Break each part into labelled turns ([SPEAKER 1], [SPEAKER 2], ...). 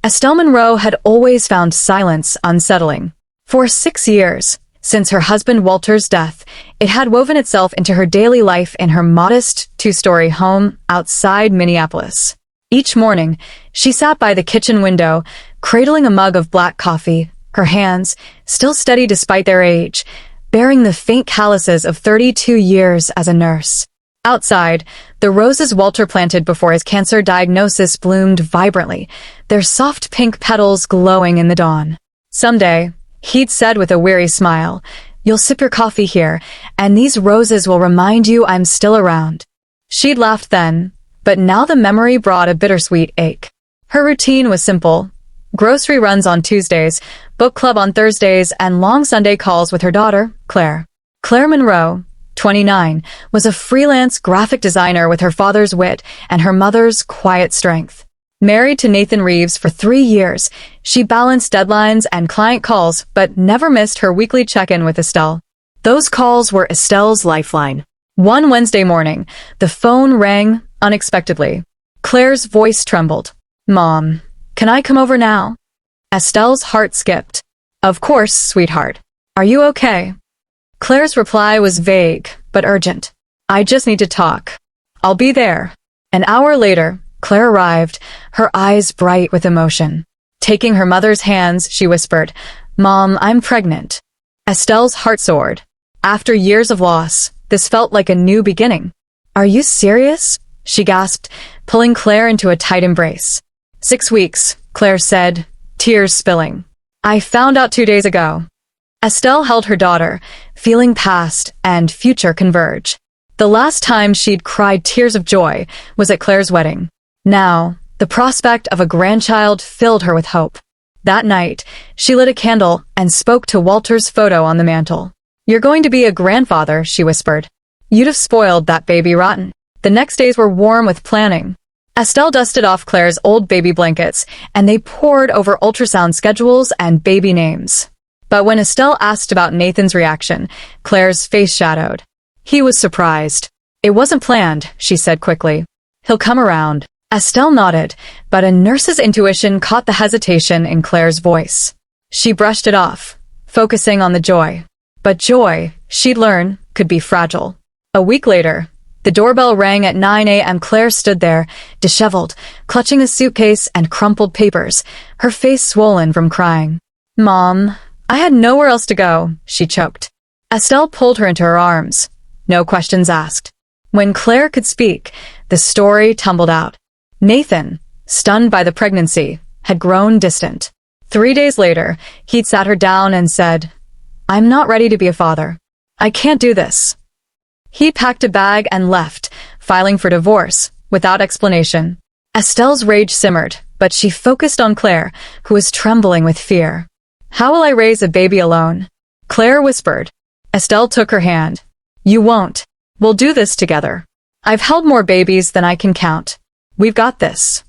[SPEAKER 1] Estelle Monroe had always found silence unsettling. For 6 years, since her husband Walter's death, it had woven itself into her daily life in her modest two-story home outside Minneapolis. Each morning, she sat by the kitchen window, cradling a mug of black coffee, her hands, still steady despite their age, bearing the faint calluses of 32 years as a nurse. Outside, the roses Walter planted before his cancer diagnosis bloomed vibrantly, their soft pink petals glowing in the dawn. "Someday," he'd said with a weary smile, "you'll sip your coffee here, and these roses will remind you I'm still around." She'd laughed then, but now the memory brought a bittersweet ache. Her routine was simple: grocery runs on Tuesdays, book club on Thursdays, and long Sunday calls with her daughter, Claire. Clare Monroe, 29, was a freelance graphic designer with her father's wit and her mother's quiet strength. Married to Nathan Reeves for 3 years, she balanced deadlines and client calls but never missed her weekly check-in with Estelle. Those calls were Estelle's lifeline. One Wednesday morning, the phone rang unexpectedly. Claire's voice trembled. "Mom, can I come over now?" Estelle's heart skipped. "Of course, sweetheart. Are you okay?" Claire's reply was vague, but urgent. "I just need to talk. I'll be there." An hour later, Claire arrived, her eyes bright with emotion. Taking her mother's hands, she whispered, "Mom, I'm pregnant." Estelle's heart soared. After years of loss, this felt like a new beginning. "Are you serious?" she gasped, pulling Claire into a tight embrace. 6 weeks, Claire said, tears spilling. "I found out 2 days ago." Estelle held her daughter, feeling past and future converge. The last time she'd cried tears of joy was at Claire's wedding. Now, the prospect of a grandchild filled her with hope. That night, she lit a candle and spoke to Walter's photo on the mantel. "You're going to be a grandfather," she whispered. "You'd have spoiled that baby rotten." The next days were warm with planning. Estelle dusted off Claire's old baby blankets, and they pored over ultrasound schedules and baby names. But when Estelle asked about Nathan's reaction, Claire's face shadowed. He was surprised. "It wasn't planned," she said quickly. "He'll come around." Estelle nodded, but a nurse's intuition caught the hesitation in Claire's voice. She brushed it off, focusing on the joy. But joy, she'd learned, could be fragile. A week later, the doorbell rang at 9 a.m. Claire stood there, disheveled, clutching a suitcase and crumpled papers, her face swollen from crying. "Mom, I had nowhere else to go," she choked. Estelle pulled her into her arms. No questions asked. When Claire could speak, the story tumbled out. Nathan, stunned by the pregnancy, had grown distant. 3 days later, he'd sat her down and said, "I'm not ready to be a father. I can't do this." He packed a bag and left, filing for divorce, without explanation. Estelle's rage simmered, but she focused on Claire, who was trembling with fear. "How will I raise a baby alone?" Claire whispered. Estelle took her hand. "You won't. We'll do this together. I've held more babies than I can count. We've got this."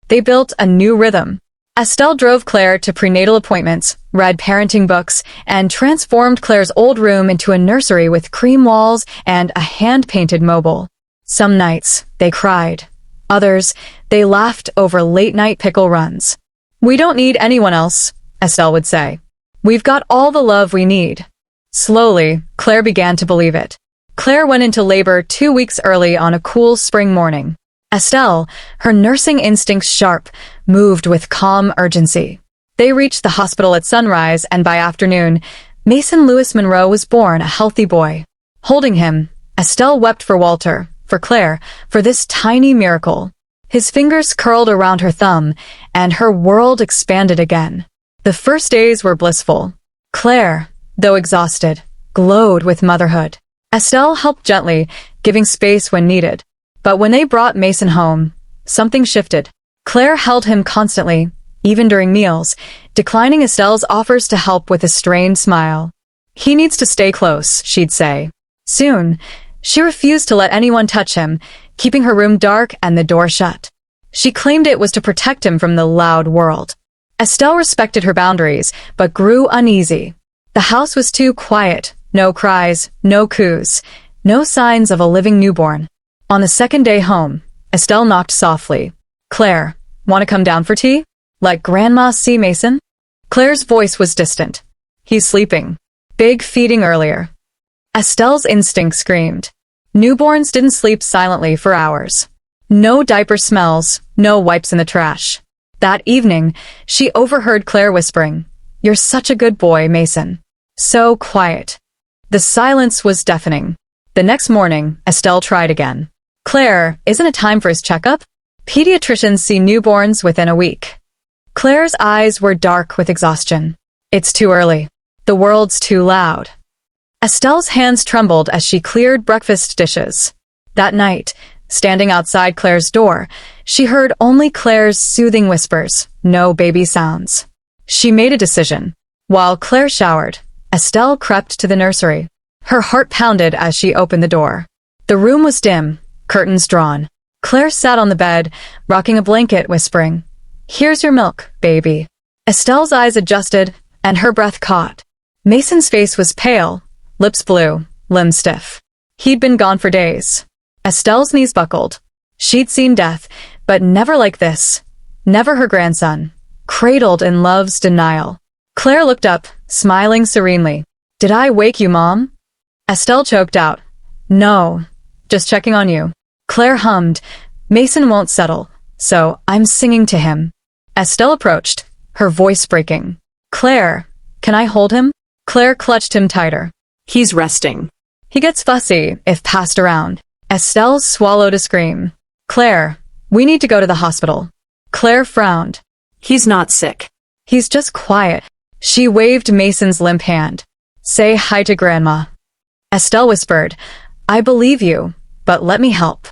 [SPEAKER 1] They built a new rhythm. Estelle drove Claire to prenatal appointments, read parenting books, and transformed Claire's old room into a nursery with cream walls and a hand-painted mobile. Some nights, they cried. Others, they laughed over late-night pickle runs. "We don't need anyone else," Estelle would say. "We've got all the love we need." Slowly, Claire began to believe it. Claire went into labor 2 weeks early on a cool spring morning. Estelle, her nursing instincts sharp, moved with calm urgency. They reached the hospital at sunrise, and by afternoon, Mason Lewis Monroe was born, a healthy boy. Holding him, Estelle wept for Walter, for Claire, for this tiny miracle. His fingers curled around her thumb, and her world expanded again. The first days were blissful. Claire, though exhausted, glowed with motherhood. Estelle helped gently, giving space when needed. But when they brought Mason home, something shifted. Claire held him constantly, even during meals, declining Estelle's offers to help with a strained smile. "He needs to stay close," she'd say. Soon, she refused to let anyone touch him, keeping her room dark and the door shut. She claimed it was to protect him from the loud world. Estelle respected her boundaries, but grew uneasy. The house was too quiet, no cries, no coos, no signs of a living newborn. On the second day home, Estelle knocked softly. "Claire, want to come down for tea?" Let Grandma see Mason? Claire's voice was distant. He's sleeping. Big feeding earlier. Estelle's instinct screamed. Newborns didn't sleep silently for hours. No diaper smells, no wipes in the trash. That evening, she overheard Clare whispering, "You're such a good boy, Mason." So quiet. The silence was deafening. The next morning, Estelle tried again. "Clare, isn't it time for his checkup? Pediatricians see newborns within a week." Claire's eyes were dark with exhaustion. "It's too early. The world's too loud." Estelle's hands trembled as she cleared breakfast dishes. That night, standing outside Claire's door, she heard only Claire's soothing whispers, no baby sounds. She made a decision. While Claire showered, Estelle crept to the nursery. Her heart pounded as she opened the door. The room was dim, curtains drawn. Claire sat on the bed, rocking a blanket, whispering, "Here's your milk, baby." Estelle's eyes adjusted, and her breath caught. Mason's face was pale, lips blue, limbs stiff. He'd been gone for days. Estelle's knees buckled. She'd seen death, but never like this. Never her grandson, cradled in love's denial. Claire looked up, smiling serenely. "Did I wake you, Mom?" Estelle choked out. "No, just checking on you." Claire hummed, "Mason won't settle, so I'm singing to him." Estelle approached, her voice breaking. "Claire, can I hold him?" Claire clutched him tighter.
[SPEAKER 2] "He's resting."
[SPEAKER 1] "He gets fussy if passed around." Estelle swallowed a scream. "Claire, we need to go to the hospital." Claire frowned.
[SPEAKER 2] "He's not sick."
[SPEAKER 1] "He's just quiet." She waved Mason's limp hand. "Say hi to Grandma." Estelle whispered, "I believe you, but let me help."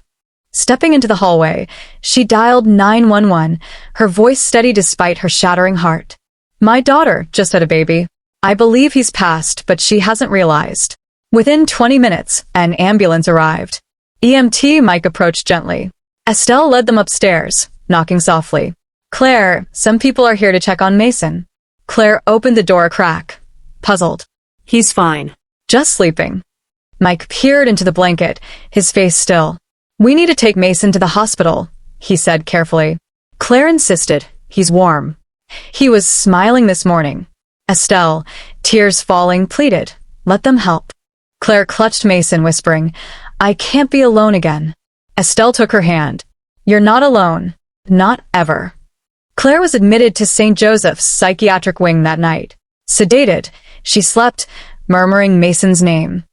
[SPEAKER 1] Stepping into the hallway, she dialed 911, her voice steady despite her shattering heart. "My daughter just had a baby. I believe he's passed, but she hasn't realized." Within 20 minutes, an ambulance arrived. EMT Mike approached gently. Estelle led them upstairs, knocking softly. "Claire, some people are here to check on Mason." Claire opened the door a crack, puzzled.
[SPEAKER 2] "He's fine."
[SPEAKER 1] "Just sleeping." Mike peered into the blanket, his face still. "We need to take Mason to the hospital," he said carefully. Claire insisted. "He's warm." "He was smiling this morning." Estelle, tears falling, pleaded, "Let them help." Claire clutched Mason, whispering, "I can't be alone again." Estelle took her hand. "You're not alone. Not ever." Claire was admitted to St. Joseph's psychiatric wing that night. Sedated, she slept, murmuring Mason's name.